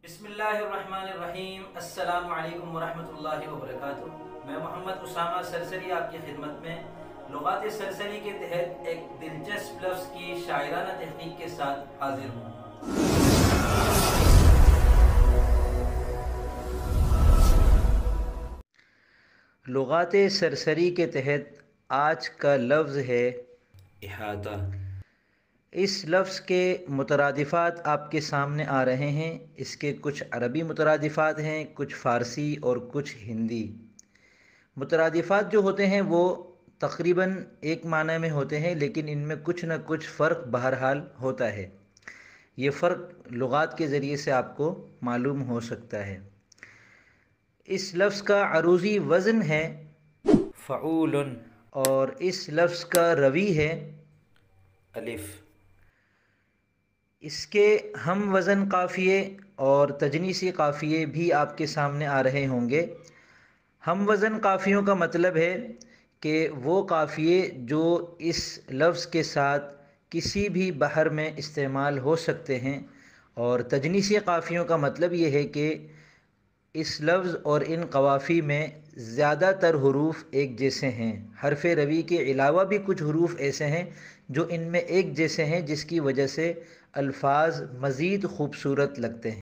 बिस्मिल्लाहिर्रहमानिर्रहीम। अस्सलामु अलैकुम वरहमतुल्लाहि वबरकातुह। मैं मोहम्मद उसामा सरसरी आपकी खिदमत में लुगात सरसरी के तहत एक दिलचस्प लफ्ज़ की शायराना तहकीक के साथ हाजिर हूँ। लुगात सरसरी के तहत आज का लफ्ज़ है इहाता। इस लफ्ज़ के मुतरादिफ़ात आपके सामने आ रहे हैं। इसके कुछ अरबी मुतरादिफ़ात हैं, कुछ फ़ारसी और कुछ हिंदी। मुतरादिफ़ात जो होते हैं वो तक़रीबन एक माने में होते हैं, लेकिन इनमें कुछ न कुछ फ़र्क बहरहाल होता है। ये फ़र्क लुगात के ज़रिए से आपको मालूम हो सकता है। इस लफ्ज़ का अरूज़ी वज़न है फ़ऊलन और इस लफ्ज़ का रवी है अलिफ़। इसके हम वज़न काफ़िये और तजनीसी काफ़िये भी आपके सामने आ रहे होंगे। हम वज़न काफ़ियों का मतलब है कि वो काफ़िये जो इस लफ्ज़ के साथ किसी भी बहर में इस्तेमाल हो सकते हैं, और तजनीसी काफ़ियों का मतलब ये है कि इस लफ्ज़ और इन कवाफ़ी में ज़्यादातर हुरूफ एक जैसे हैं। हरफ रवी के अलावा भी कुछ हुरूफ ऐसे हैं जो इनमें एक जैसे हैं, जिसकी वजह से अल्फाज मज़ीद ख़ूबसूरत लगते हैं।